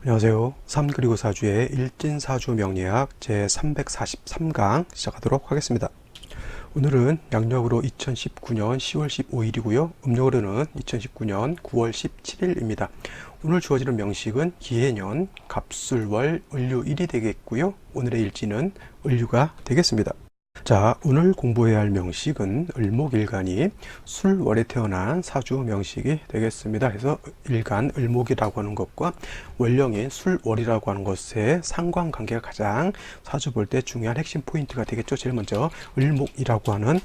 안녕하세요. 3 그리고 4주의 일진사주 명리학 제343강 시작하도록 하겠습니다. 오늘은 양력으로 2019년 10월 15일이고요. 음력으로는 2019년 9월 17일입니다. 오늘 주어지는 명식은 기해년, 갑술월, 을류일이 되겠고요. 오늘의 일지는 을류가 되겠습니다. 자, 오늘 공부해야 할 명식은 을목일간이 술월에 태어난 사주 명식이 되겠습니다. 그래서 일간 을목이라고 하는 것과 월령인 술월이라고 하는 것의 상관관계가 가장 사주 볼 때 중요한 핵심 포인트가 되겠죠. 제일 먼저 을목이라고 하는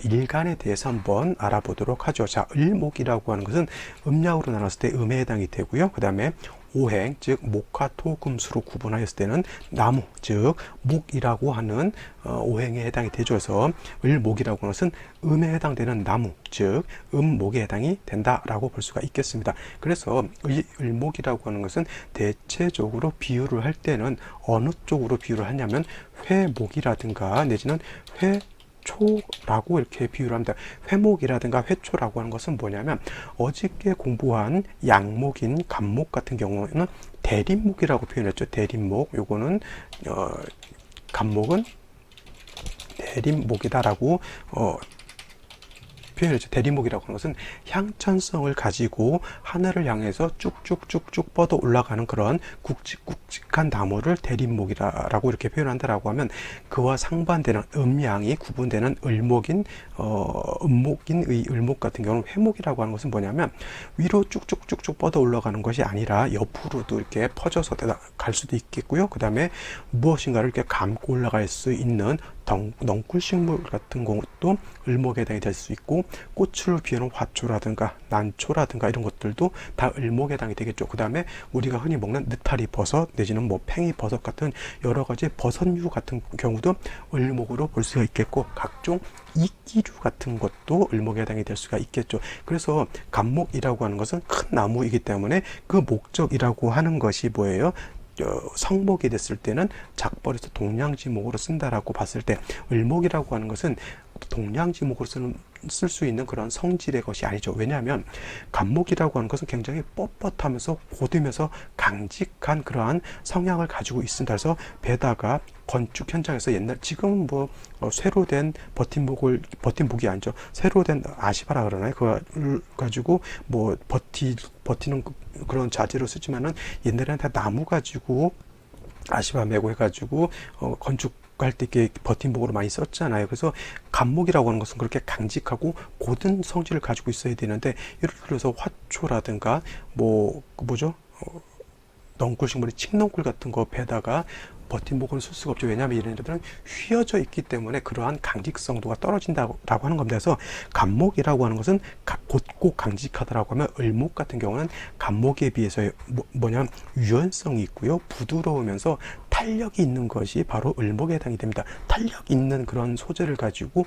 일간에 대해서 한번 알아보도록 하죠. 자, 을목이라고 하는 것은 음양으로 나눴을 때 음에 해당이 되고요. 그 다음에 오행, 즉 목화, 토, 금수로 구분하였을 때는 나무, 즉 목이라고 하는 오행에 해당이 되죠. 그래서 을목이라고 하는 것은 음에 해당되는 나무, 즉 음목에 해당이 된다라고 볼 수가 있겠습니다. 그래서 을목이라고 하는 것은 대체적으로 비유를 할 때는 어느 쪽으로 비유를 하냐면 회목이라든가 내지는 초라고 이렇게 비유를 합니다. 회목이라든가 회초라고 하는 것은 뭐냐면 어저께 공부한 양목인 갑목 같은 경우는 대립목이라고 표현했죠. 대립목. 요거는 갑목은 대립목이다라고 표현했죠. 대립목이라고 하는 것은 향천성을 가지고 하늘을 향해서 쭉쭉쭉쭉 뻗어 올라가는 그런 굵직굵직한 나무를 대립목이라고 이렇게 표현한다라고 하면 그와 상반되는 음양이 구분되는 을목인 음목인의 을목 같은 경우는 회목이라고 하는 것은 뭐냐면 위로 쭉쭉쭉쭉 뻗어 올라가는 것이 아니라 옆으로도 이렇게 퍼져서 갈 수도 있겠고요. 그 다음에 무엇인가를 이렇게 감고 올라갈 수 있는 넝쿨식물 같은 것도 을목에 해당이 될 수 있고 꽃을 피우는 화초라든가 난초라든가 이런 것들도 다 을목에 해당이 되겠죠. 그 다음에 우리가 흔히 먹는 느타리 버섯 내지는 뭐 팽이 버섯 같은 여러 가지 버섯류 같은 경우도 을목으로 볼 수가 있겠고 각종 이끼류 같은 것도 을목에 해당이 될 수가 있겠죠. 그래서 갑목이라고 하는 것은 큰 나무이기 때문에 그 목적이라고 하는 것이 뭐예요? 성목이 됐을 때는 작벌에서 동량지목으로 쓴다라고 봤을 때 을목이라고 하는 것은 동량지목으로 쓸 수 있는 그런 성질의 것이 아니죠. 왜냐하면 갑목이라고 하는 것은 굉장히 뻣뻣하면서 고되면서 강직한 그러한 성향을 가지고 있습니다. 그래서 배다가 건축 현장에서 지금 뭐 쇠로 된 버팀목이 아니죠. 새로 된 아시바라 그러나요? 그걸 가지고 뭐 버티는 그런 자재로 쓰지만은 옛날에는 다 나무 가지고 아시바 메고 해가지고 건축할 때 이렇게 버팀목으로 많이 썼잖아요. 그래서 갑목이라고 하는 것은 그렇게 강직하고 고든 성질을 가지고 있어야 되는데 예를 들어서 화초라든가 넝쿨식물의 칡넝쿨 같은 거 배다가 버팀목을 쓸 수가 없죠. 왜냐하면 얘네들은 휘어져 있기 때문에 그러한 강직성도가 떨어진다고 하는 겁니다. 그래서 갑목이라고 하는 것은 곧고 강직하다라고 하면 을목 같은 경우는 갑목에 비해서 뭐냐면 유연성이 있고요. 부드러우면서 탄력이 있는 것이 바로 을목에 해당이 됩니다. 탄력 있는 그런 소재를 가지고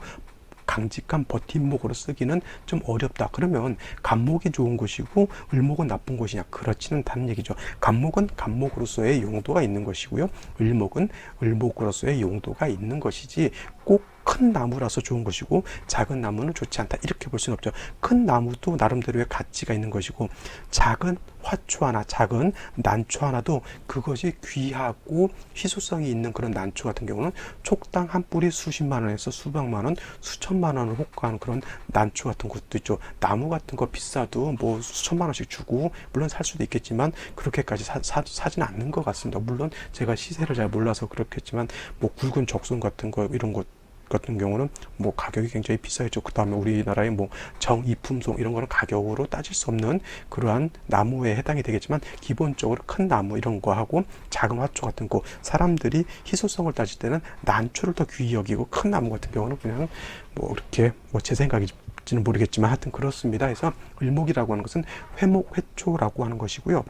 강직한 버팀목으로 쓰기는 좀 어렵다. 그러면 갑목이 좋은 것이고 을목은 나쁜 것이냐? 그렇지는 않다는 얘기죠. 갑목은 갑목으로서의 용도가 있는 것이고요. 을목은 을목으로서의 용도가 있는 것이지 꼭 큰 나무라서 좋은 것이고 작은 나무는 좋지 않다. 이렇게 볼 수는 없죠. 큰 나무도 나름대로의 가치가 있는 것이고 작은 화초 하나, 작은 난초 하나도 그것이 귀하고 희소성이 있는 그런 난초 같은 경우는 촉당 한 뿌리 수십만 원에서 수백만 원, 수천만 원을 호가하는 그런 난초 같은 것도 있죠. 나무 같은 거 비싸도 뭐 수천만 원씩 주고 물론 살 수도 있겠지만 그렇게까지 사지는 않는 것 같습니다. 물론 제가 시세를 잘 몰라서 그렇겠지만 뭐 굵은 적송 같은 거 이런 것 같은 경우는 뭐 가격이 굉장히 비싸겠죠. 그 다음에 우리나라의 뭐 정이품송 이런 거는 가격으로 따질 수 없는 그러한 나무에 해당이 되겠지만 기본적으로 큰 나무 이런 거 하고 작은 화초 같은 거 사람들이 희소성을 따질 때는 난초를 더 귀히 여기고 큰 나무 같은 경우는 그냥 뭐 이렇게 뭐 제 생각인지는 모르겠지만 하여튼 그렇습니다. 그래서 을목이라고 하는 것은 회목, 회초라고 하는 것이고요.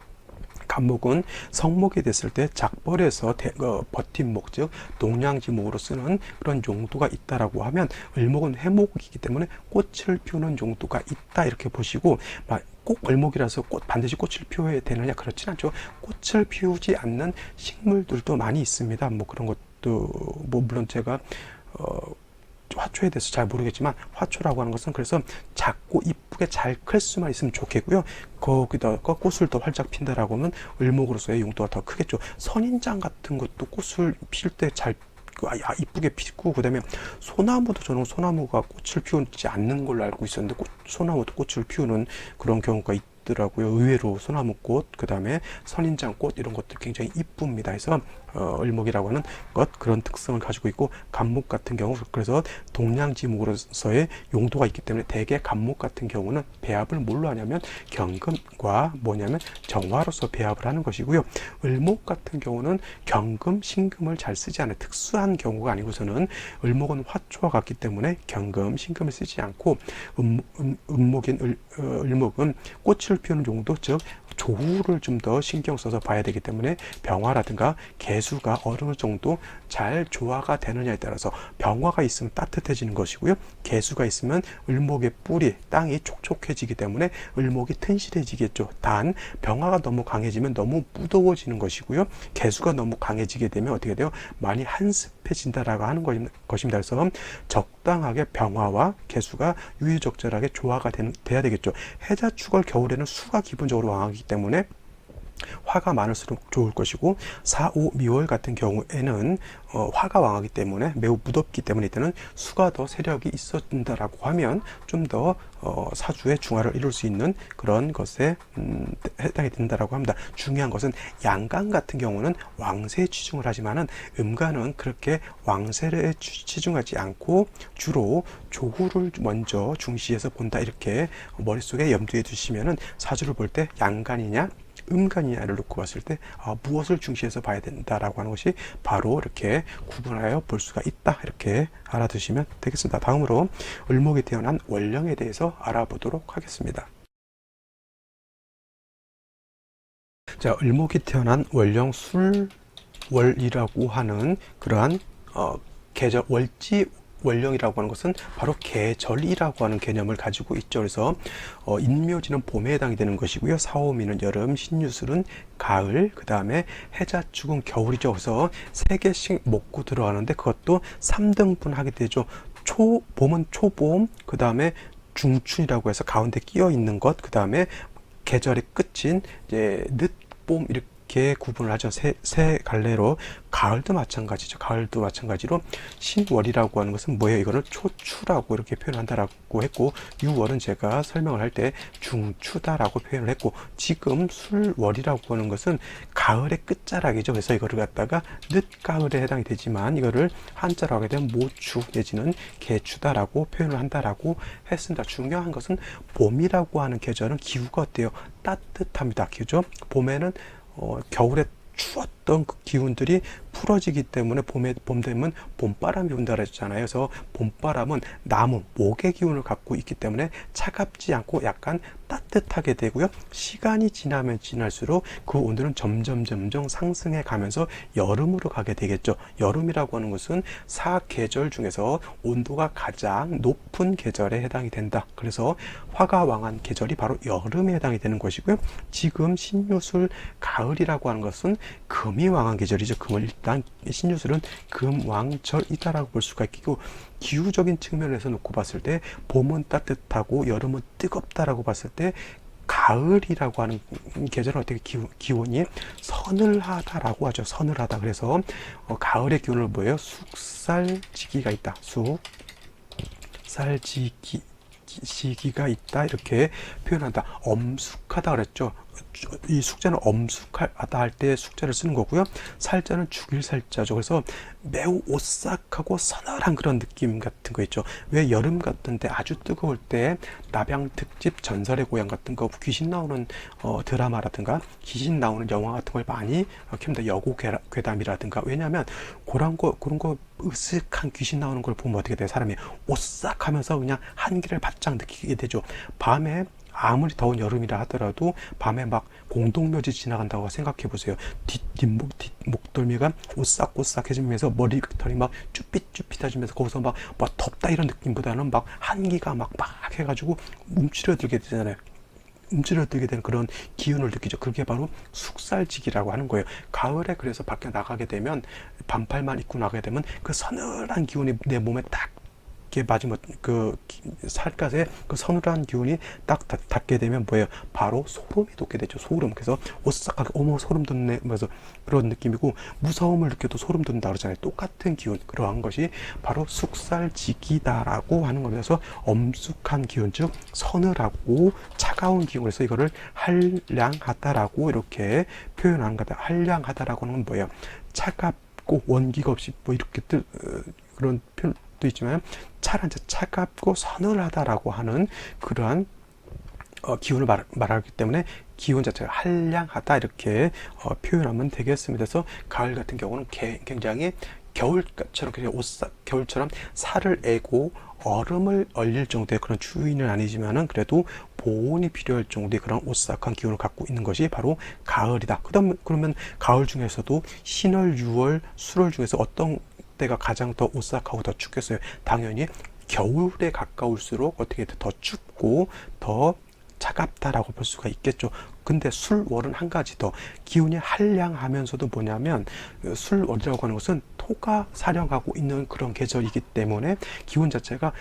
갑목은 성목이 됐을 때 작벌에서 버팀목 즉 동량지목으로 쓰는 그런 용도가 있다라고 하면 을목은 회목이기 때문에 꽃을 피우는 용도가 있다 이렇게 보시고 꼭 을목이라서 반드시 꽃을 피워야 되느냐 그렇진 않죠. 꽃을 피우지 않는 식물들도 많이 있습니다. 뭐 그런 것도 뭐 물론 제가 화초에 대해서 잘 모르겠지만 화초라고 하는 것은 그래서 작고 이쁘게 잘 클 수만 있으면 좋겠고요. 거기다가 꽃을 더 활짝 핀다라고 하면 을목으로서의 용도가 더 크겠죠. 선인장 같은 것도 꽃을 필 때 잘 이쁘게 피고, 그다음에 소나무도 저는 소나무가 꽃을 피우지 않는 걸로 알고 있었는데 소나무도 꽃을 피우는 그런 경우가 있더라고요. 의외로 소나무꽃, 그다음에 선인장꽃 이런 것들 굉장히 이쁩니다. 그래서 을목이라고 하는 것, 그런 특성을 가지고 있고, 간목 같은 경우 그래서 동양지목으로서의 용도가 있기 때문에 대개 간목 같은 경우는 배합을 뭘로 하냐면 경금과 뭐냐면 정화로서 배합을 하는 것이고요. 을목 같은 경우는 경금, 신금을 잘 쓰지 않아요. 특수한 경우가 아니고서는 을목은 화초와 같기 때문에 경금, 신금을 쓰지 않고 을목은 꽃을 피우는 용도, 즉 조후를 좀 더 신경 써서 봐야 되기 때문에 병화라든가 개수가 어느 정도 잘 조화가 되느냐에 따라서, 병화가 있으면 따뜻해지는 것이고요. 개수가 있으면 을목의 뿌리, 땅이 촉촉해지기 때문에 을목이 튼실해지겠죠. 단 병화가 너무 강해지면 너무 무더워지는 것이고요. 개수가 너무 강해지게 되면 어떻게 돼요? 많이 한습해진다라고 하는 것입니다. 그래서 적당하게 병화와 개수가 유유적절하게 조화가 돼야 되겠죠. 해자축월 겨울에는 수가 기본적으로 왕하기 때문에 화가 많을수록 좋을 것이고, 4, 5, 미월 같은 경우에는 화가 왕하기 때문에 매우 무덥기 때문에 이때는 수가 더 세력이 있어진다라고 하면 좀 더 사주의 중화를 이룰 수 있는 그런 것에 해당이 된다라고 합니다. 중요한 것은 양간 같은 경우는 왕세에 치중을 하지만은 음간은 그렇게 왕세에 치중하지 않고 주로 조후를 먼저 중시해서 본다, 이렇게 머릿속에 염두에 두시면은 사주를 볼 때 양간이냐 음간이냐를 놓고 봤을 때 무엇을 중시해서 봐야 된다라고 하는 것이 바로 이렇게 구분하여 볼 수가 있다, 이렇게 알아두시면 되겠습니다. 다음으로 을목이 태어난 월령에 대해서 알아보도록 하겠습니다. 자, 을목이 태어난 월령 술월이라고 하는 그러한 계절, 월지 월령이라고 하는 것은 바로 계절이라고 하는 개념을 가지고 있죠. 그래서 인묘지는 봄에 해당이 되는 것이고요. 사오미는 여름, 신유술은 가을, 그 다음에 해자축은 겨울이죠. 그래서 3개씩 먹고 들어가는데 그것도 3등분 하게 되죠. 봄은 초봄, 그 다음에 중춘이라고 해서 가운데 끼어 있는 것, 그 다음에 계절의 끝인 이제 늦봄, 이렇게 구분을 하죠. 세 갈래로. 가을도 마찬가지죠. 가을도 마찬가지로 신월이라고 하는 것은 뭐예요? 이거는 초추라고 이렇게 표현한다라고 했고, 유월은 제가 설명을 할 때 중추다라고 표현을 했고, 지금 술월이라고 하는 것은 가을의 끝자락이죠. 그래서 이거를 갖다가 늦가을에 해당이 되지만 이거를 한자로 하게 되면 모추 내지는 개추다라고 표현을 한다라고 했습니다. 중요한 것은 봄이라고 하는 계절은 기후가 어때요? 따뜻합니다. 그죠? 봄에는 겨울에 추웠던 그 기운들이 풀어지기 때문에 봄 되면 봄바람이 분다고 했잖아요. 그래서 봄바람은 나무, 목의 기운을 갖고 있기 때문에 차갑지 않고 약간 따뜻하게 되고요. 시간이 지나면 지날수록 그 온도는 점점 상승해 가면서 여름으로 가게 되겠죠. 여름이라고 하는 것은 4계절 중에서 온도가 가장 높은 계절에 해당이 된다. 그래서 화가 왕한 계절이 바로 여름에 해당이 되는 것이고요. 지금 신유술 가을이라고 하는 것은 금이 왕한 계절이죠. 금을 일단 신유술은 금왕절이다라고 볼 수가 있고, 기후적인 측면에서 놓고 봤을 때 봄은 따뜻하고 여름은 뜨겁다라고 봤을 때 가을이라고 하는 계절은 어떻게 기온이 서늘하다라고 하죠. 서늘하다. 그래서 가을의 기온을 뭐예요? 숙살지기가 있다. 시기가 있다, 이렇게 표현한다. 엄숙하다 그랬죠. 이 숙자는 엄숙하다 할 때 숙자를 쓰는 거고요. 살자는 죽일 살자죠. 그래서 매우 오싹하고 서늘한 그런 느낌 같은 거 있죠. 왜 여름 같은데 아주 뜨거울 때 남양 특집 전설의 고향 같은 거, 귀신 나오는 드라마라든가 귀신 나오는 영화 같은 걸 많이 켭니다. 여고 괴담이라든가. 왜냐하면 그런 거 으슥한 귀신 나오는 걸 보면 어떻게 돼요? 사람이 오싹하면서 그냥 한기를 바짝 느끼게 되죠. 밤에 아무리 더운 여름이라 하더라도 밤에 막 공동묘지 지나간다고 생각해 보세요. 뒷목덜미가 오싹오싹해지면서 머리털이 막 쭈삣쭈삣해지면서 거기서 막 덥다 이런 느낌보다는 막 한기가 막 해가지고 움츠러들게 되잖아요. 움츠러들게 되는 그런 기운을 느끼죠. 그게 바로 숙살지기라고 하는 거예요. 가을에 그래서 밖에 나가게 되면 반팔만 입고 나가게 되면 그 서늘한 기운이 내 몸에 딱 이렇게 맞으면 그 살갗에 그 서늘한 기운이 딱 닿게 되면 뭐예요? 바로 소름이 돋게 되죠. 소름. 그래서 오싹하게 어머 소름 돋네. 그래서 그런 느낌이고 무서움을 느껴도 소름 돋는다 그러잖아요. 똑같은 기운. 그러한 것이 바로 숙살지기다라고 하는 거면서 엄숙한 기운, 즉 서늘하고 차가운 기운. 그래서 이거를 한량하다라고 이렇게 표현하는 거다. 한량하다라고 하는 건 뭐예요? 차갑고 원기가 없이 뭐 이렇게 그런 표현도 있지만 차갑고 서늘하다라고 하는 그러한 기운을 말하기 때문에 기운 자체가 한량하다 이렇게 표현하면 되겠습니다. 그래서 가을 같은 경우는 굉장히 겨울처럼 겨울처럼 살을 애고 얼음을 얼릴 정도의 그런 추위는 아니지만은 그래도 보온이 필요할 정도의 그런 오싹한 기운을 갖고 있는 것이 바로 가을이다. 그러면 가을 중에서도 신월, 유월, 술월 중에서 어떤 때가 가장 더 오싹하고 더 춥겠어요? 당연히 겨울에 가까울수록 어떻게 더 춥고 더 차갑다라고 볼 수가 있겠죠. 근데 술월은 한 가지 더 기운이 한량하면서도 뭐냐면 술월이라고 하는 것은 토가 사령하고 있는 그런 계절이기 때문에 기운 자체가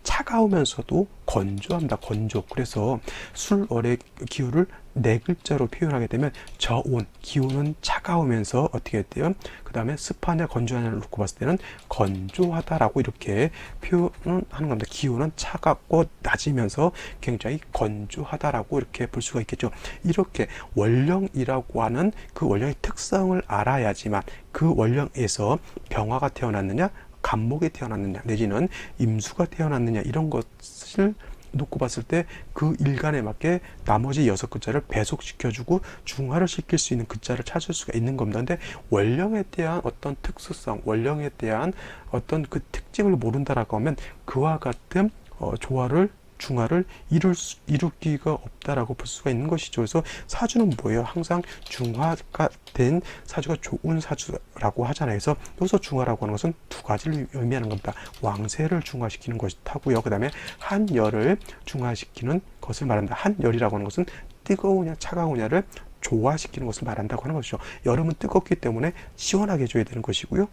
차가우면서도 건조합니다. 건조. 그래서 술월의 기운을 네 글자로 표현하게 되면 저온, 기운은 차가우면서 어떻게 돼요? 그 다음에 습하냐 건조하냐를 놓고 봤을 때는 건조하다라고 이렇게 표현하는 겁니다. 기운은 차갑고 낮으면서 굉장히 건조하다라고 이렇게 볼 수가 있겠죠. 이렇게 원령이라고 하는 그 원령의 특성을 알아야지만 그 원령에서 병화가 태어났느냐, 간목이 태어났느냐, 내지는 임수가 태어났느냐 이런 것을 놓고 봤을 때 그 일간에 맞게 나머지 6글자를 배속시켜주고 중화를 시킬 수 있는 글자를 찾을 수가 있는 겁니다. 근데 원령에 대한 어떤 특수성, 원령에 대한 어떤 그 특징을 모른다라고 하면 그와 같은 조화를 중화를 이루기가 없다라고 볼 수가 있는 것이죠. 그래서 사주는 뭐예요? 항상 중화가 된 사주가 좋은 사주라고 하잖아요. 그래서 여기서 중화라고 하는 것은 두 가지를 의미하는 겁니다. 왕세를 중화시키는 것이고요. 그 다음에 한열을 중화시키는 것을 말한다. 한열이라고 하는 것은 뜨거우냐 차가우냐를 조화시키는 것을 말한다고 하는 것이죠. 여름은 뜨겁기 때문에 시원하게 해줘야 되는 것이고요.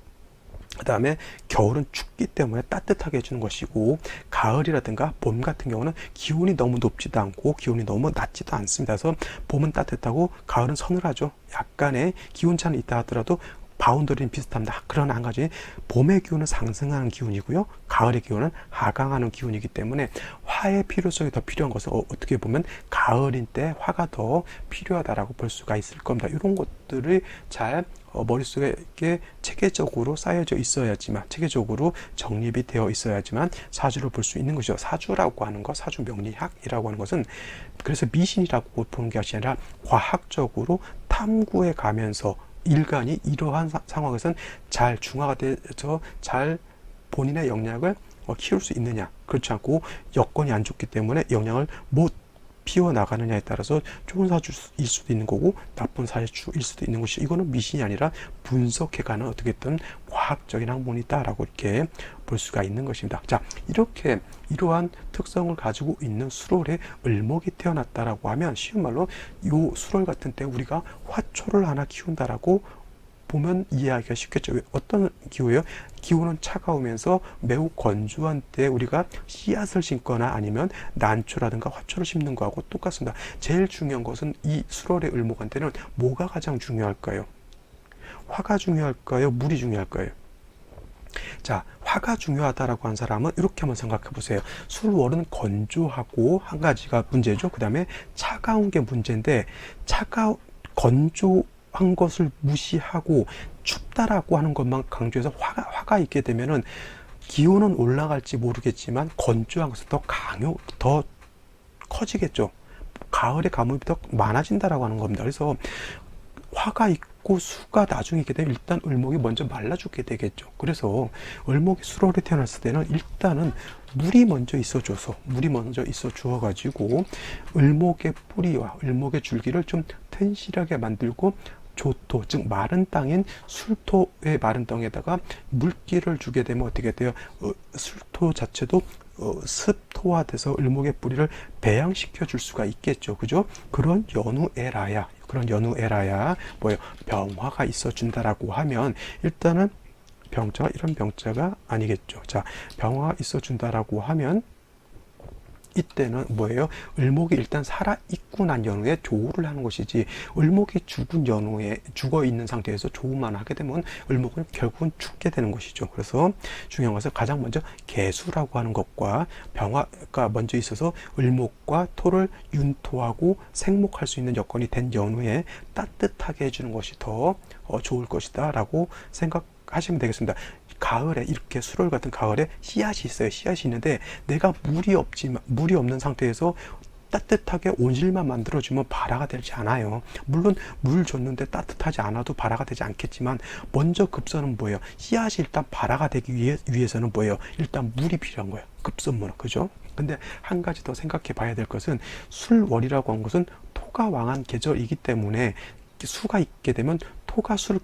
그 다음에 겨울은 춥기 때문에 따뜻하게 해주는 것이고 가을이라든가 봄 같은 경우는 기온이 너무 높지도 않고 기온이 너무 낮지도 않습니다. 그래서 봄은 따뜻하고 가을은 서늘하죠. 약간의 기온차는 있다 하더라도 바운더리는 비슷합니다. 그러나 한 가지 봄의 기운은 상승하는 기운이고요. 가을의 기운은 하강하는 기운이기 때문에 화의 필요성이 더 필요한 것은 어떻게 보면 가을인 때 화가 더 필요하다라고 볼 수가 있을 겁니다. 이런 것들을 잘 머릿속에 체계적으로 쌓여져 있어야지만 체계적으로 정립이 되어 있어야지만 사주를 볼 수 있는 것이죠. 사주라고 하는 것, 사주 명리학이라고 하는 것은 그래서 미신이라고 보는 것이 아니라 과학적으로 탐구해 가면서 일간이 이러한 상황에서는 잘 중화가 돼서 잘 본인의 역량을 키울 수 있느냐, 그렇지 않고 여건이 안 좋기 때문에 역량을 못 피워나가느냐에 따라서 좋은 사주일 수도 있는 거고 나쁜 사주일 수도 있는 것이 이거는 미신이 아니라 분석해가는 어떻게든 과학적인 학문이다라고 이렇게 볼 수가 있는 것입니다. 자, 이렇게 이러한 특성을 가지고 있는 수월에 을목이 태어났다라고 하면 쉬운 말로 이 수월 같은 때 우리가 화초를 하나 키운다라고 보면 이해하기가 쉽겠죠. 어떤 기후예요? 기후는 차가우면서 매우 건조한 때 우리가 씨앗을 심거나 아니면 난초라든가 화초를 심는 거하고 똑같습니다. 제일 중요한 것은 이 수월의 을목한테는 뭐가 가장 중요할까요? 화가 중요할까요? 물이 중요할까요? 자, 화가 중요하다라고 한 사람은 이렇게 한번 생각해 보세요. 술월은 건조하고 한 가지가 문제죠. 그 다음에 차가운 게 문제인데 건조한 것을 무시하고 춥다라고 하는 것만 강조해서 화가 있게 되면은 기온은 올라갈지 모르겠지만 건조한 것은 더 커지겠죠. 가을의 가뭄이 더 많아진다라고 하는 겁니다. 그래서 화가 있고 수가 나중에 있게 되면 일단 을목이 먼저 말라 죽게 되겠죠. 그래서 을목이 수월에 태어났을 때는 일단은 물이 먼저 있어 주어 가지고 을목의 뿌리와 을목의 줄기를 좀 튼실하게 만들고 조토, 즉 마른 땅인 술토의 마른 땅에다가 물기를 주게 되면 어떻게 돼요? 술토 자체도 습토화돼서 을목의 뿌리를 배양시켜 줄 수가 있겠죠. 그죠? 그런 연우에라야 뭐예요? 병화가 있어 준다라고 하면 일단은 병자가 이런 병자가 아니겠죠. 자, 병화가 있어준다라고 하면 이때는 뭐예요? 을목이 일단 살아있고 난 연후에 조우를 하는 것이지, 을목이 죽은 연후에 죽어 있는 상태에서 조우만 하게 되면 을목은 결국은 죽게 되는 것이죠. 그래서 중요한 것은 가장 먼저 개수라고 하는 것과 병화가 먼저 있어서 을목과 토를 윤토하고 생목할 수 있는 여건이 된 연후에 따뜻하게 해주는 것이 더 좋을 것이다 라고 생각하시면 되겠습니다. 가을에 이렇게 수월 같은 가을에 씨앗이 있어요. 씨앗이 있는데 내가 물이 없는 상태에서 따뜻하게 온실만 만들어주면 발화가 되지 않아요. 물론 물 줬는데 따뜻하지 않아도 발화가 되지 않겠지만 먼저 급선은 뭐예요? 씨앗이 일단 발화가 되기 위해서는 뭐예요? 일단 물이 필요한 거예요. 급선물, 그죠? 근데 한 가지 더 생각해 봐야 될 것은 술월이라고 한 것은 토가 왕한 계절이기 때문에 수가 있게 되면 토가 수를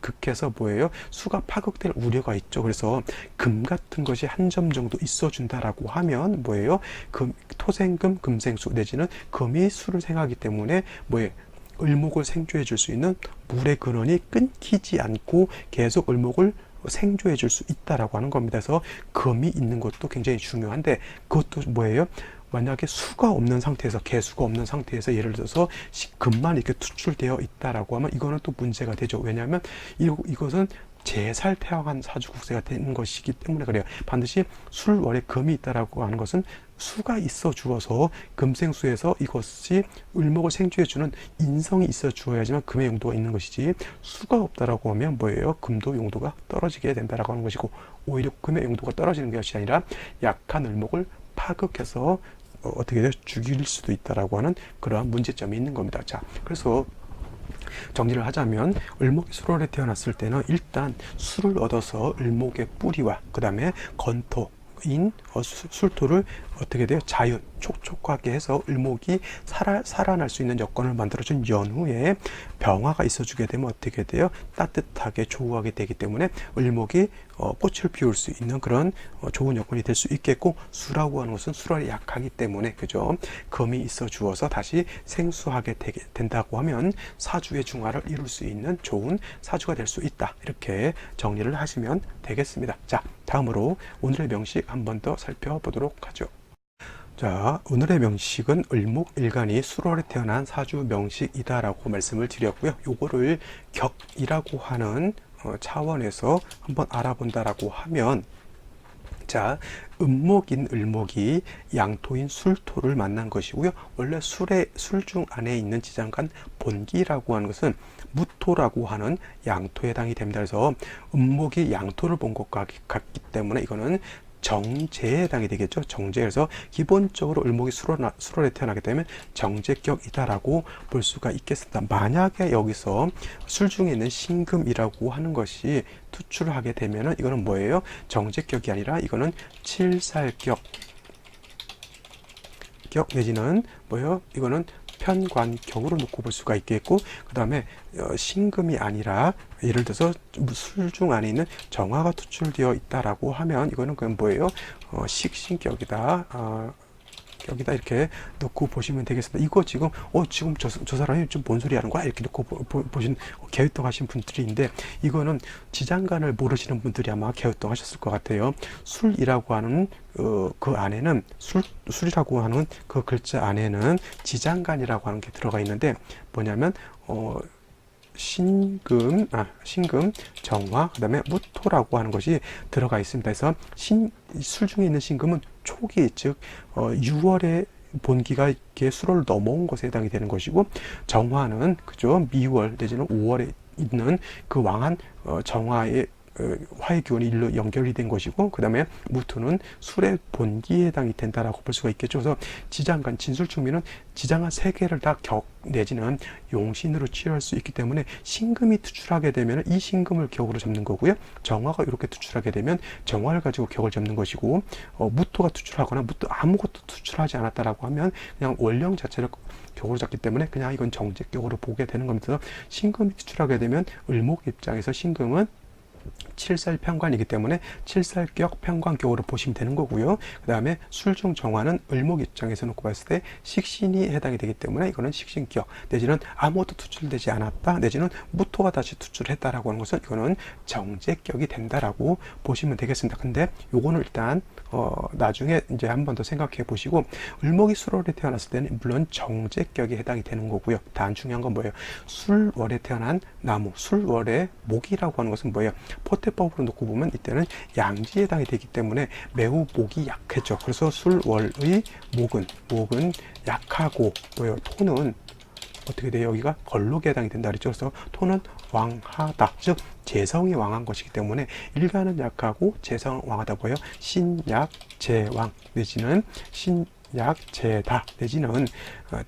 극해서 뭐예요? 수가 파극될 우려가 있죠. 그래서 금 같은 것이 한 점 정도 있어준다라고 하면 뭐예요? 토생금, 금생수 내지는 금이 수를 생하기 때문에 뭐예요? 을목을 생조해 줄 수 있는 물의 근원이 끊기지 않고 계속 을목을 생조해 줄 수 있다라고 하는 겁니다. 그래서 금이 있는 것도 굉장히 중요한데 그것도 뭐예요? 만약에 수가 없는 상태에서, 개수가 없는 상태에서 예를 들어서 금만 이렇게 투출되어 있다라고 하면 이거는 또 문제가 되죠. 왜냐하면 이것은 재살태왕한 사주국세가 되는 것이기 때문에 그래요. 반드시 술월에 금이 있다라고 하는 것은 수가 있어 주어서 금생수에서 이것이 을목을 생주해주는 인성이 있어 주어야지만 금의 용도가 있는 것이지, 수가 없다라고 하면 뭐예요? 금도 용도가 떨어지게 된다라고 하는 것이고, 오히려 금의 용도가 떨어지는 것이 아니라 약한 을목을 파극해서 어떻게 돼요? 죽일 수도 있다라고 하는 그러한 문제점이 있는 겁니다. 자, 그래서 정리를 하자면 을목이 술월에 태어났을 때는 일단 술을 얻어서 을목의 뿌리와 그 다음에 건토인 술토를 어떻게 돼요? 자연, 촉촉하게 해서 을목이 살아날 수 있는 여건을 만들어준 연후에 병화가 있어주게 되면 어떻게 돼요? 따뜻하게 조우하게 되기 때문에 을목이 꽃을 피울 수 있는 그런 좋은 여건이 될 수 있겠고, 수라고 하는 것은 수월이 약하기 때문에 그죠? 금이 있어 주어서 다시 생수하게 된다고 하면 사주의 중화를 이룰 수 있는 좋은 사주가 될 수 있다. 이렇게 정리를 하시면 되겠습니다. 자, 다음으로 오늘의 명식 한 번 더 살펴보도록 하죠. 자, 오늘의 명식은 을목일간이 술월에 태어난 사주 명식이다라고 말씀을 드렸고요. 요거를 격이라고 하는 차원에서 한번 알아본다라고 하면, 자, 음목인 을목이 양토인 술토를 만난 것이고요. 원래 술중 안에 있는 지장간 본기라고 하는 것은 무토라고 하는 양토에 해당이 됩니다. 그래서 음목이 양토를 본 것 같기 때문에 이거는 정제에 해당이 되겠죠. 정제에서 기본적으로 을목이 술월에 태어나게 되면 정제격이다라고 볼 수가 있겠습니다. 만약에 여기서 술 중에 있는 신금이라고 하는 것이 투출을 하게 되면은 이거는 뭐예요? 정제격이 아니라 이거는 칠살격 내지는 뭐예요? 이거는 편관격으로 놓고 볼 수가 있겠고, 그 다음에 신금이 아니라 예를 들어서 술중 안에 있는 정화가 투출되어 있다라고 하면 이거는 그냥 뭐예요? 식신격이다. 여기다 이렇게 놓고 보시면 되겠습니다. 이거 지금 지금 저 사람이 좀 뭔 소리 하는 거야? 이렇게 놓고 보신 개유똥하신 분들인데, 이거는 지장간을 모르시는 분들이 아마 개유똥하셨을 것 같아요. 술이라고 하는 그 안에는 술이라고 하는 그 글자 안에는 지장간이라고 하는 게 들어가 있는데 뭐냐면 신금, 정화, 그 다음에 무토라고 하는 것이 들어가 있습니다. 그래서 술 중에 있는 신금은 초기, 즉 6월에 본기가 이렇게 술월을 넘어온 것에 해당이 되는 것이고, 정화는 그죠, 미월 내지는 5월에 있는 그 왕한 정화의 화의 기운이 일로 연결이 된 것이고, 그 다음에 무토는 술의 본기에 해당이 된다라고 볼 수가 있겠죠. 그래서 지장간, 진술충미는 지장한 세 개를 다 격 내지는 용신으로 취할 수 있기 때문에 신금이 투출하게 되면 이 신금을 격으로 잡는 거고요. 정화가 이렇게 투출하게 되면 정화를 가지고 격을 잡는 것이고, 무토가 투출하거나 아무것도 투출하지 않았다라고 하면 그냥 원령 자체를 격으로 잡기 때문에 그냥 이건 정제격으로 보게 되는 겁니다. 신금이 투출하게 되면 을목 입장에서 신금은 칠살평관이기 때문에 칠살격 평관격으로 보시면 되는 거고요. 그 다음에 술중 정화는 을목 입장에서 놓고 봤을 때 식신이 해당이 되기 때문에 이거는 식신격 내지는 아무것도 투출되지 않았다 내지는 무토가 다시 투출했다라고 하는 것은 이거는 정제격이 된다라고 보시면 되겠습니다. 근데 요거는 일단 나중에 이제 한 번 더 생각해 보시고 을목이 술월에 태어났을 때는 물론 정제격에 해당이 되는 거고요. 단 중요한 건 뭐예요? 술월에 태어난 나무, 술월의 목이라고 하는 것은 뭐예요? 포태법으로 놓고 보면 이때는 양지에 해당이 되기 때문에 매우 목이 약했죠. 그래서 술월의 목은 약하고 뭐예요? 토는 어떻게 돼요? 여기가 걸록에 해당이 된다 그랬죠. 그래서 토는 왕하다. 즉 재성이 왕한 것이기 때문에 일간은 약하고 재성은 왕하다 보여 신약재왕 내지는 신약재다 내지는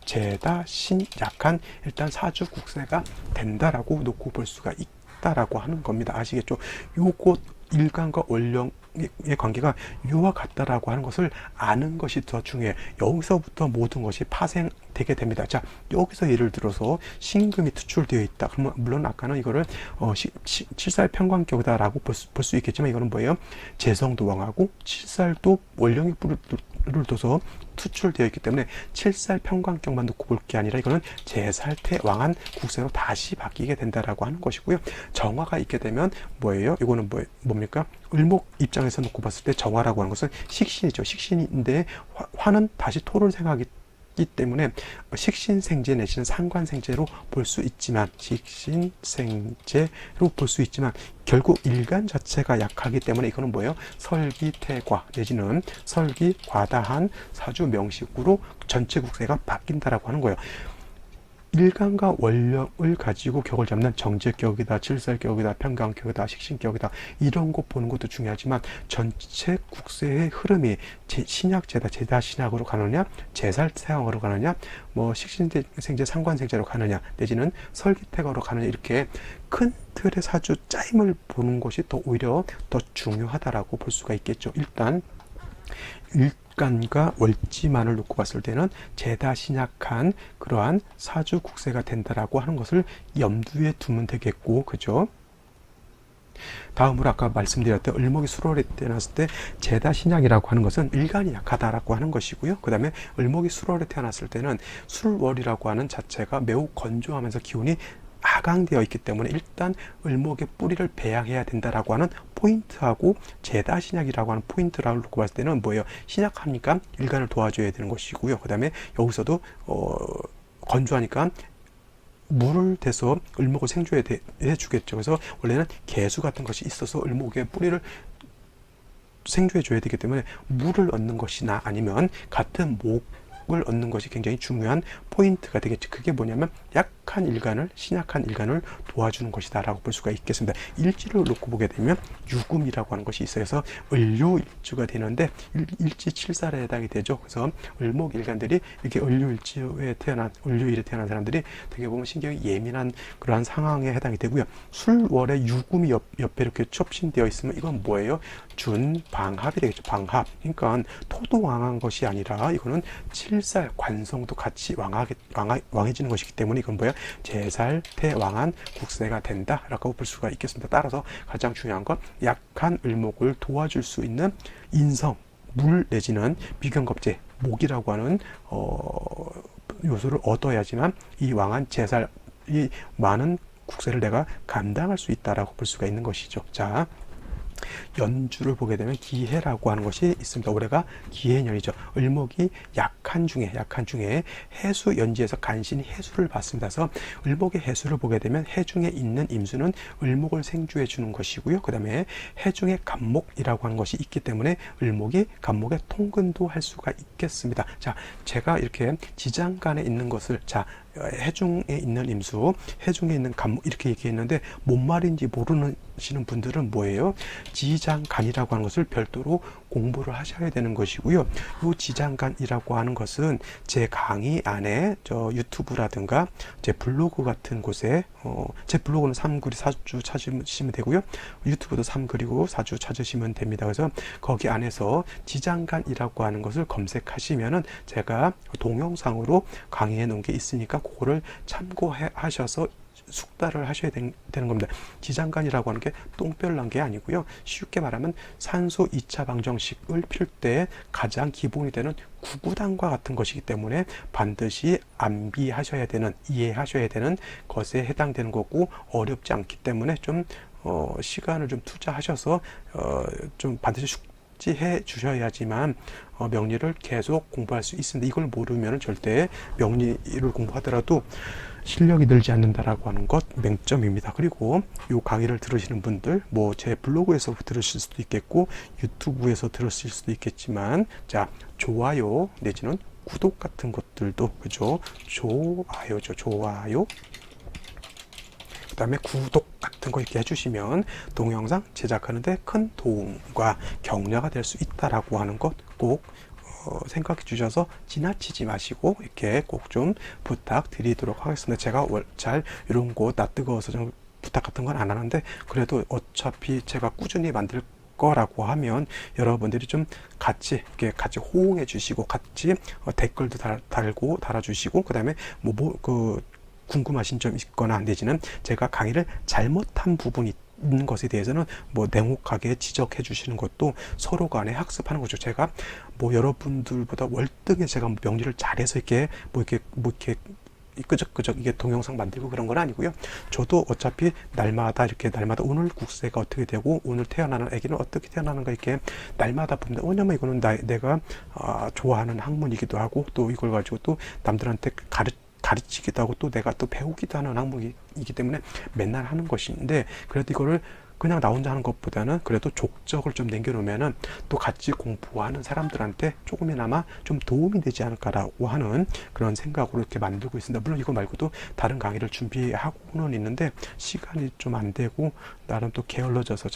재다 신약한 일단 사주국세가 된다라고 놓고 볼 수가 있다라고 하는 겁니다. 아시겠죠? 요것 일간과 원령의 관계가 유와 같다라고 하는 것을 아는 것이 더 중요해요. 여기서부터 모든 것이 파생되게 됩니다. 자, 여기서 예를 들어서 신금이 투출되어 있다. 그러면 물론 아까는 이거를 칠살평관격이다라고 볼 수 있겠지만 이거는 뭐예요? 재성도 왕하고 칠살도 원령의 뿔을 둬서 투출되어 있기 때문에 칠살평관격만 놓고 볼 게 아니라 이거는 재살태 왕한 국세로 다시 바뀌게 된다라고 하는 것이고요. 정화가 있게 되면 뭐예요? 이거는 뭡니까? 을목 입장에서 놓고 봤을 때 정화라고 하는 것은 식신이죠. 식신인데 화는 다시 토를 생각하기 때문에 식신생재 내지는 상관생재로 볼 수 있지만 결국 일간 자체가 약하기 때문에 이거는 뭐예요? 설기태과 내지는 설기과다한 사주명식으로 전체 국세가 바뀐다라고 하는 거예요. 일간과 원령을 가지고 격을 잡는 정제격이다, 칠살격이다, 평강격이다, 식신격이다 이런 거 보는 것도 중요하지만 전체 국세의 흐름이 신약제다, 제다신약으로 가느냐, 제살태왕으로 가느냐, 뭐 식신생재, 상관생재로 가느냐 내지는 설기태가로 가느냐 이렇게 큰 틀의 사주 짜임을 보는 것이 더 오히려 더 중요하다라고 볼 수가 있겠죠. 일단 일간과 월지만을 놓고 봤을 때는 제다 신약한 그러한 사주 국세가 된다라고 하는 것을 염두에 두면 되겠고, 그죠? 다음으로 아까 말씀드렸던 을목이 술월에 태어났을 때 제다 신약이라고 하는 것은 일간이 약하다라고 하는 것이고요. 그 다음에 을목이 술월에 태어났을 때는 술월이라고 하는 자체가 매우 건조하면서 기운이 하강되어 있기 때문에 일단 을목의 뿌리를 배양해야 된다라고 하는 포인트하고 제다 신약이라고 하는 포인트라고 놓고 봤을 때는 뭐예요? 신약하니까 일간을 도와줘야 되는 것이고요. 그 다음에 여기서도 건조하니까 물을 대서 을목을 생조해 주겠죠. 그래서 원래는 개수 같은 것이 있어서 을목의 뿌리를 생조해 줘야 되기 때문에 물을 얻는 것이나 아니면 같은 목을 얻는 것이 굉장히 중요한 포인트가 되겠죠. 그게 뭐냐면 약한 일간을, 신약한 일간을 도와주는 것이다 라고 볼 수가 있겠습니다. 일지를 놓고 보게 되면 유금이라고 하는 것이 있어요. 그래서 을료일주가 되는데 일지 칠살에 해당이 되죠. 그래서 을목 일간들이 이렇게 을료일지에 태어난, 을료일에 태어난 사람들이 되게 보면 신경이 예민한 그러한 상황에 해당이 되고요. 술월에 유금이 옆에 이렇게 첩신되어 있으면 이건 뭐예요? 준방합이 되겠죠. 방합. 그러니까 토도 왕한 것이 아니라 이거는 칠살 관성도 같이 왕해지는 것이기 때문에 이건 뭐야? 제살태왕한 국세가 된다라고 볼 수가 있겠습니다. 따라서 가장 중요한 건 약한 을목을 도와줄 수 있는 인성, 물 내지는 비견겁제, 목이라고 하는 요소를 얻어야지만 이 왕한 제살, 이 많은 국세를 내가 감당할 수 있다라고 볼 수가 있는 것이죠. 자, 연주를 보게 되면 기해라고 하는 것이 있습니다. 올해가 기해년이죠. 을목이 약한 중에 해수 연지에서 간신히 해수를 받습니다. 그래서 을목의 해수를 보게 되면 해중에 있는 임수는 을목을 생주해 주는 것이고요. 그 다음에 해중에 간목이라고 하는 것이 있기 때문에 을목이 간목의 통근도 할 수가 있겠습니다. 자, 제가 이렇게 지장간에 있는 것을 해중에 있는 임수, 해중에 있는 간목 이렇게 얘기했는데 뭔 말인지 모르시는 분들은 뭐예요? 지장간이라고 하는 것을 별도로 공부를 하셔야 되는 것이고요. 이 지장간이라고 하는 것은 제 강의 안에 유튜브라든가 제 블로그 같은 곳에 제 블로그는 삼그리 사주 찾으시면 되고요. 유튜브도 삼그리고 사주 찾으시면 됩니다. 그래서 거기 안에서 지장간이라고 하는 것을 검색하시면은 제가 동영상으로 강의해 놓은 게 있으니까 그거를 참고하셔서 숙달을 하셔야 되는 겁니다. 지장간이라고 하는 게 똥별 난 게 아니고요. 쉽게 말하면 산소 2차 방정식을 필 때 가장 기본이 되는 구구단과 같은 것이기 때문에 반드시 암기하셔야 되는, 이해하셔야 되는 것에 해당되는 거고, 어렵지 않기 때문에 좀 시간을 좀 투자하셔서 좀 반드시 숙지해 주셔야지만 명리를 계속 공부할 수 있습니다. 이걸 모르면 절대 명리를 공부하더라도 실력이 늘지 않는다라고 하는 것 맹점입니다. 그리고 이 강의를 들으시는 분들, 뭐 제 블로그에서 들으실 수도 있겠고 유튜브에서 들으실 수도 있겠지만, 자, 좋아요 내지는 구독 같은 것들도, 그죠? 좋아요죠. 좋아요. 그 다음에 구독 같은 거 이렇게 해주시면 동영상 제작하는데 큰 도움과 격려가 될 수 있다라고 하는 것 꼭 생각해 주셔서 지나치지 마시고 이렇게 꼭 좀 부탁드리도록 하겠습니다. 제가 잘 이런 거 나 뜨거워서 좀 부탁 같은 건 안 하는데, 그래도 어차피 제가 꾸준히 만들 거라고 하면 여러분들이 좀 같이 이렇게 같이 호응해 주시고, 같이 댓글도 달고 달아주시고, 그 다음에 궁금하신 점 있거나 내지는 제가 강의를 잘못한 부분이 있는 것에 대해서는 뭐 냉혹하게 지적해 주시는 것도 서로 간에 학습하는 거죠. 제가 뭐 여러분들보다 월등히 제가 명리를 잘해서 이렇게 끄적끄적 이게 동영상 만들고 그런 건 아니고요. 저도 어차피 날마다 오늘 국세가 어떻게 되고 오늘 태어나는 아기는 어떻게 태어나는가 이렇게 날마다 봅니다. 왜냐면 이거는 내가 좋아하는 학문이기도 하고, 또 이걸 가지고 또 남들한테 가르치기도 하고, 또 내가 또 배우기도 하는 학문이기 때문에 맨날 하는 것인데, 그래도 이거를 그냥 나 혼자 하는 것보다는 그래도 족적을 좀 남겨놓으면은 또 같이 공부하는 사람들한테 조금이나마 좀 도움이 되지 않을까라고 하는 그런 생각으로 이렇게 만들고 있습니다. 물론 이거 말고도 다른 강의를 준비하고는 있는데 시간이 좀 안 되고 나름 또 게을러져서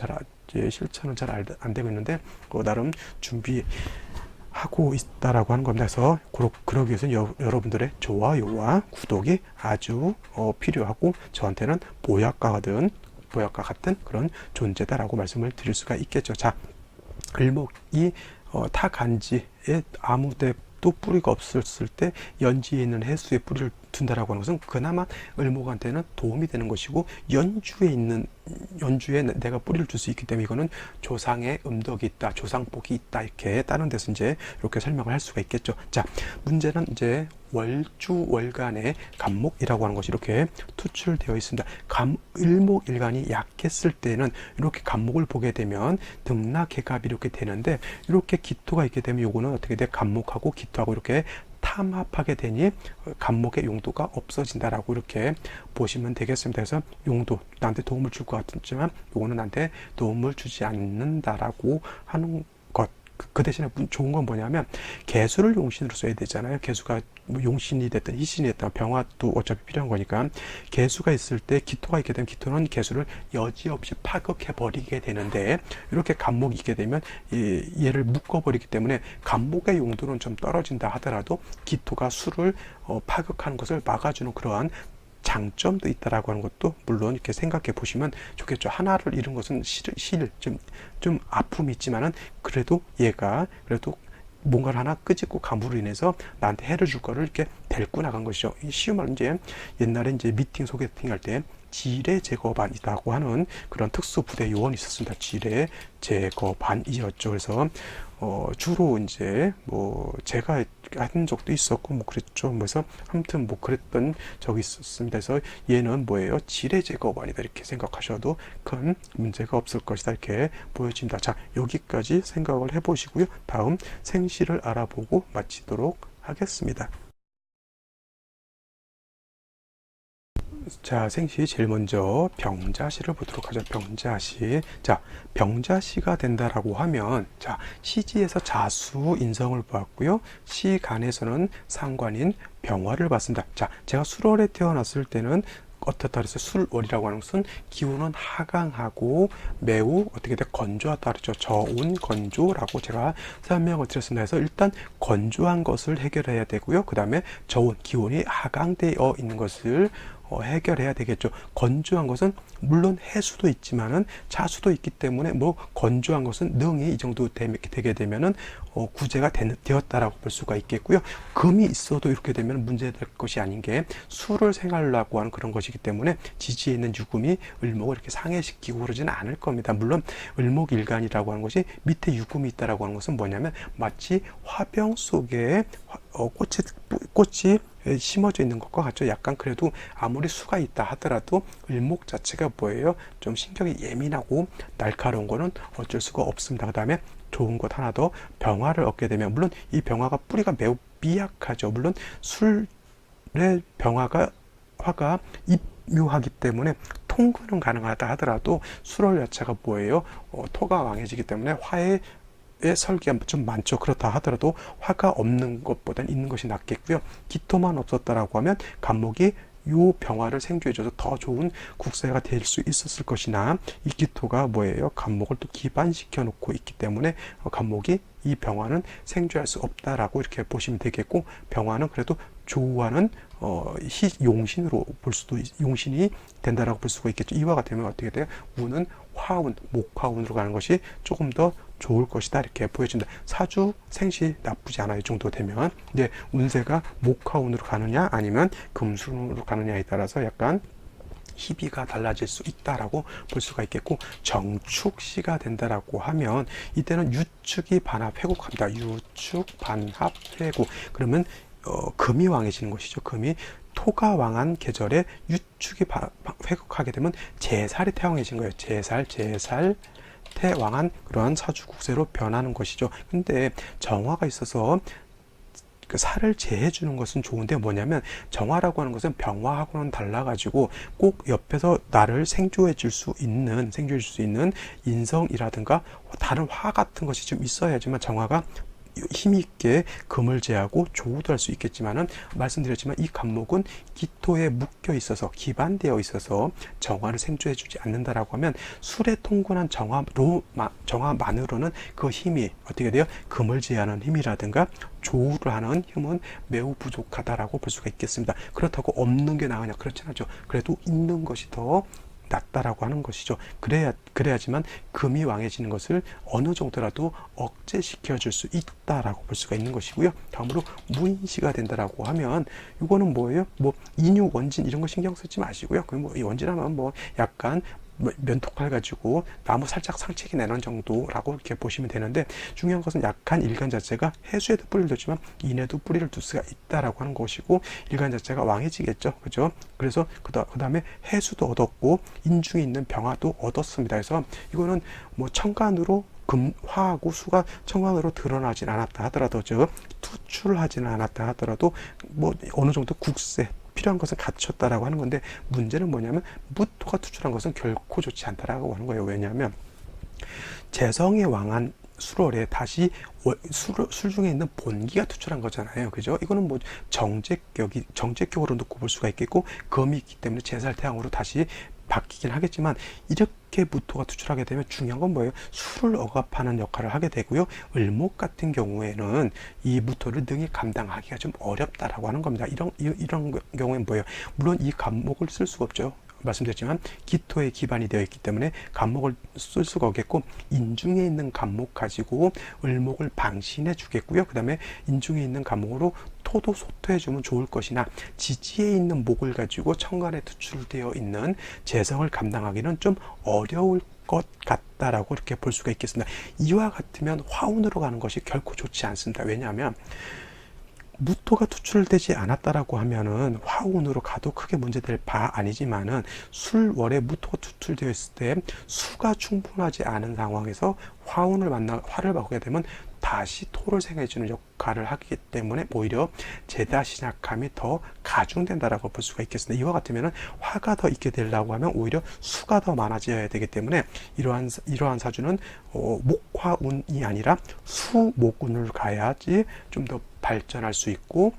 실천은 잘 안 되고 있는데 나름 하고 있다라고 하는 겁니다. 그래서 그러기 위해서는 여러분들의 좋아요와 구독이 아주 필요하고, 저한테는 보약과 같은 그런 존재다라고 말씀을 드릴 수가 있겠죠. 자, 을목이 타간지에 아무데 또 뿌리가 없었을 때 연지에 있는 해수에 뿌리를 둔다라고 하는 것은 그나마 을목한테는 도움이 되는 것이고, 연주에 내가 뿌리를 줄 수 있기 때문에 이거는 조상의 음덕이 있다, 조상복이 있다, 이렇게 다른 데서 이제 이렇게 설명을 할 수가 있겠죠. 자, 문제는 이제 월주월간의 간목이라고 하는 것이 이렇게 투출되어 있습니다. 을목일간이 약했을 때는 이렇게 간목을 보게 되면 등락개갑이 이렇게 되는데, 이렇게 기토가 있게 되면 요거는 어떻게 돼? 간목하고 기토하고 이렇게 탐합하게 되니 간목의 용도가 없어진다라고 이렇게 보시면 되겠습니다. 그래서 용도, 나한테 도움을 줄 것 같지만 요거는 나한테 도움을 주지 않는다라고 하는 것. 그 대신에 좋은 건 뭐냐면 개수를 용신으로 써야 되잖아요. 개수가 뭐 용신이 됐든 희신이 됐든 병화도 어차피 필요한 거니까, 개수가 있을 때 기토가 있게 되면 기토는 개수를 여지없이 파극해 버리게 되는데, 이렇게 간목이 있게 되면 얘를 묶어버리기 때문에 간목의 용도는 좀 떨어진다 하더라도 기토가 수를 파극하는 것을 막아주는 그러한 장점도 있다라고 하는 것도 물론 이렇게 생각해 보시면 좋겠죠. 하나를 잃은 것은 좀 아픔이 있지만은 그래도 얘가 그래도 뭔가를 하나 끄집고 감으로 인해서 나한테 해를 줄 거를 이렇게 데리고 나간 것이죠. 쉬운 말로 이제 옛날에 이제 소개팅 할 때 지뢰 제거반이라고 하는 그런 특수 부대 요원이 있었습니다. 지뢰 제거반이었죠. 그래서 주로 이제 뭐 제가 한 적도 있었고 뭐 그랬죠. 그래서 아무튼 뭐 그랬던 적이 있었습니다. 그래서 얘는 뭐예요? 지뢰 제거반이다 이렇게 생각하셔도 큰 문제가 없을 것이다 이렇게 보여집니다. 자, 여기까지 생각을 해보시고요. 다음 생시를 알아보고 마치도록 하겠습니다. 자, 생시 제일 먼저 병자시를 보도록 하죠. 병자시. 자, 병자시가 된다라고 하면, 자, 시지에서 자수 인성을 보았고요. 시간에서는 상관인 병화를 봤습니다. 자, 제가 술월에 태어났을 때는 어떻다 그래서 술월이라고 하는 것은 기운은 하강하고 매우 어떻게 돼 건조하다 그랬죠. 저온 건조라고 제가 설명을 드렸습니다. 그래서 일단 건조한 것을 해결해야 되고요. 그 다음에 저온 기온이 하강되어 있는 것을 해결해야 되겠죠. 건조한 것은 물론 해수도 있지만은 자수도 있기 때문에 뭐 건조한 것은 능이 이 정도 되게 되면은 구제가 되었다라고 볼 수가 있겠고요. 금이 있어도 이렇게 되면 문제될 것이 아닌 게 수를 생활하고 하는 그런 것이기 때문에 지지에 있는 유금이 을목을 이렇게 상해시키고 그러지는 않을 겁니다. 물론 을목일간이라고 하는 것이 밑에 유금이 있다라고 하는 것은 뭐냐면 마치 화병 속에 꽃이 심어져 있는 것과 같죠. 약간 그래도 아무리 수가 있다 하더라도 을목 자체가 뭐예요? 좀 신경이 예민하고 날카로운 거는 어쩔 수가 없습니다. 그 다음에 좋은 것 하나 더, 병화를 얻게 되면, 물론 이 병화가 뿌리가 매우 미약하죠. 물론 술의 화가 입묘하기 때문에 통근은 가능하다 하더라도 술월 자체가 뭐예요? 토가 왕해지기 때문에 화의 설기가 좀 많죠. 그렇다 하더라도 화가 없는 것보다는 있는 것이 낫겠고요. 기토만 없었다라고 하면 간목이 요 병화를 생주해줘서 더 좋은 국세가 될 수 있었을 것이나, 이 기토가 뭐예요? 간목을 또 기반시켜 놓고 있기 때문에 간목이 이 병화는 생주할 수 없다라고 이렇게 보시면 되겠고, 병화는 그래도 조우하는 용신으로 볼 수도, 용신이 된다라고 볼 수가 있겠죠. 이와 같으면 어떻게 돼요? 운은 화운, 목화운으로 가는 것이 조금 더 좋을 것이다 이렇게 보여진다. 사주 생시 나쁘지 않아요. 이 정도 되면. 이제 운세가 목화운으로 가느냐 아니면 금순으로 가느냐에 따라서 약간 희비가 달라질 수 있다라고 볼 수가 있겠고, 정축시가 된다라고 하면 이때는 유축이 반합 회곡합니다. 유축 반합 회곡. 그러면 금이 왕해지는 것이죠. 금이 토가 왕한 계절에 유축이 회곡하게 되면 제살이 태왕해진 거예요. 제살 태왕한 그러한 사주국세로 변하는 것이죠. 근데 정화가 있어서 그 살을 제해주는 것은 좋은데, 뭐냐면 정화라고 하는 것은 병화하고는 달라가지고 꼭 옆에서 나를 생조해 줄 수 있는 인성이라든가 다른 화 같은 것이 좀 있어야지만 정화가 힘있게 금을 제하고 조우도 할 수 있겠지만은, 말씀드렸지만 이 간목은 기토에 묶여 있어서 기반되어 있어서 정화를 생조해 주지 않는다라고 하면 술에 통근한 정화만으로는 그 힘이 어떻게 돼요? 금을 제하는 힘이라든가 조우를 하는 힘은 매우 부족하다라고 볼 수가 있겠습니다. 그렇다고 없는 게 나으냐? 그렇진 않죠. 그래도 있는 것이 더 낫다라고 하는 것이죠. 그래야지만 금이 왕해지는 것을 어느 정도라도 억제시켜 줄 수 있다라고 볼 수가 있는 것이고요. 다음으로 무인시가 된다라고 하면 이거는 뭐예요? 뭐 인유 원진 이런 거 신경 쓰지 마시고요. 그 뭐 원진하면 뭐 약간 면톡할 가지고 나무 살짝 상책이 내는 정도라고 이렇게 보시면 되는데, 중요한 것은 약한 일간 자체가 해수에도 뿌리를 뒀지만 인에도 뿌리를 둘 수가 있다라고 하는 것이고, 일간 자체가 왕해지겠죠. 그죠? 그래서 그 다음에 해수도 얻었고 인중에 있는 병화도 얻었습니다. 그래서 이거는 뭐 천간으로 화하고 수가 천간으로 드러나진 않았다 하더라도, 즉 투출하지는 않았다 하더라도 뭐 어느 정도 국세 필요한 것은 갖췄다라고 하는 건데, 문제는 뭐냐면 무토가 투출한 것은 결코 좋지 않다라고 하는 거예요. 왜냐하면 재성의 왕한 술월에 다시 술 중에 있는 본기가 투출한 거잖아요. 그죠? 이거는 뭐 정제격으로 놓고 볼 수가 있겠고, 금이 있기 때문에 제살태양으로 다시 바뀌긴 하겠지만, 이렇게 무토가 투출하게 되면 중요한 건 뭐예요? 술을 억압하는 역할을 하게 되고요. 을목 같은 경우에는 이 무토를 능히 감당하기가 좀 어렵다라고 하는 겁니다. 이런 경우에는 뭐예요? 물론 이 간목을 쓸 수가 없죠. 말씀드렸지만 기토의 기반이 되어 있기 때문에 간목을 쓸 수가 없겠고, 인중에 있는 간목 가지고 을목을 방신해 주겠고요. 그 다음에 인중에 있는 간목으로 토도 소토해 주면 좋을 것이나, 지지에 있는 목을 가지고 천간에 투출되어 있는 재성을 감당하기는 좀 어려울 것 같다라고 이렇게 볼 수가 있겠습니다. 이와 같으면 화운으로 가는 것이 결코 좋지 않습니다. 왜냐하면 무토가 투출되지 않았다라고 하면은 화운으로 가도 크게 문제될 바 아니지만은, 술월에 무토가 투출되어 있을 때 수가 충분하지 않은 상황에서 화를 받게 되면 다시 토를 생해주는 역할을 하기 때문에 오히려 제다신약함이 더 가중된다라고 볼 수가 있겠습니다. 이와 같으면 화가 더 있게 되려고 하면 오히려 수가 더 많아져야 되기 때문에, 이러한 사주는 목화운이 아니라 수목운을 가야지 좀 더 발전할 수 있고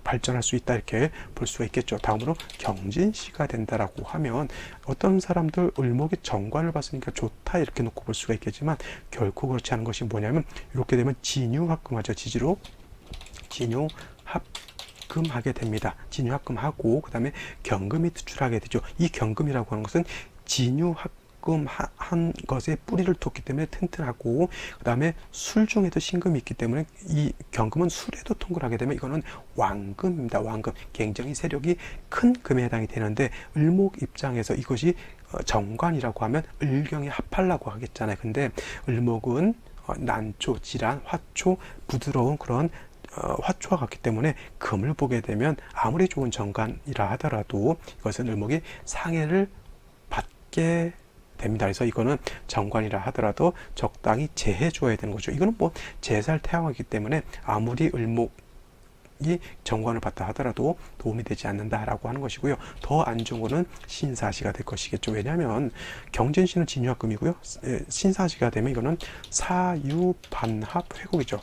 발전할 수 있다 이렇게 볼 수가 있겠죠. 다음으로 경진시가 된다라고 하면, 어떤 사람들 을목의 정관을 봤으니까 좋다 이렇게 놓고 볼 수가 있겠지만, 결코 그렇지 않은 것이 뭐냐면, 이렇게 되면 진유합금하죠. 지지로 진유합금하게 됩니다. 진유합금하고 그 다음에 경금이 투출하게 되죠. 이 경금이라고 하는 것은 진유합 한 것에 뿌리를 뒀기 때문에 튼튼하고, 그 다음에 술 중에도 신금이 있기 때문에 이 경금은 술에도 통과를 하게 되면 이거는 왕금입니다. 왕금. 굉장히 세력이 큰 금에 해당이 되는데, 을목 입장에서 이것이 정관이라고 하면 을경에 합하려고 하겠잖아요. 근데 을목은 난초, 질환, 화초, 부드러운 그런 화초와 같기 때문에 금을 보게 되면 아무리 좋은 정관이라 하더라도 이것은 을목이 상해를 받게 됩니다. 그래서 이거는 정관이라 하더라도 적당히 제해줘야 되는 거죠. 이거는 뭐 제살 태양이기 때문에 아무리 을목이 정관을 받다 하더라도 도움이 되지 않는다라고 하는 것이고요. 더 안 좋은 거는 신사시가 될 것이겠죠. 왜냐하면 경진시는 진유합금이고요. 신사시가 되면 이거는 사유반합 회국이죠.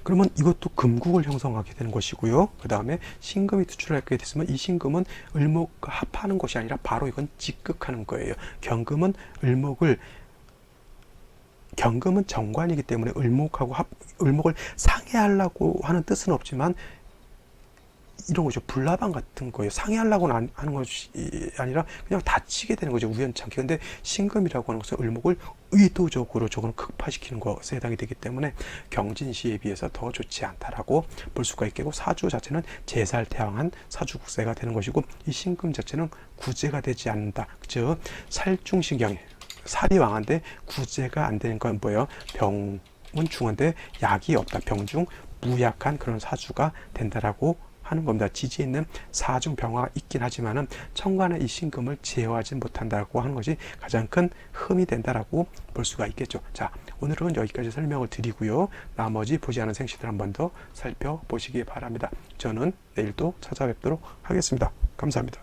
그러면 이것도 금국을 형성하게 되는 것이고요. 그 다음에 신금이 투출하게 됐으면 이 신금은 을목과 합하는 것이 아니라 바로 이건 직극하는 거예요. 경금은 정관이기 때문에 을목을 상해하려고 하는 뜻은 없지만 이런 거죠. 불나방 같은 거예요. 상해하려고는 하는 것이 아니라 그냥 다치게 되는 거죠. 우연찮게. 근데 신금이라고 하는 것은 을목을 의도적으로 조금 극파시키는 것에 해당이 되기 때문에 경진시에 비해서 더 좋지 않다라고 볼 수가 있겠고, 사주 자체는 제살태양한 사주국세가 되는 것이고, 이 신금 자체는 구제가 되지 않는다. 즉 살중신경에 살이 왕한데 구제가 안 되는 건 뭐예요? 병은 중한데 약이 없다. 병중 무약한 그런 사주가 된다라고 하는 겁니다. 지지에 있는 사중 병화가 있긴 하지만은 천간의 이 신금을 제어하지 못한다고 하는 것이 가장 큰 흠이 된다라고 볼 수가 있겠죠. 자, 오늘은 여기까지 설명을 드리고요. 나머지 보지 않은 생시들 한 번 더 살펴보시기 바랍니다. 저는 내일 또 찾아뵙도록 하겠습니다. 감사합니다.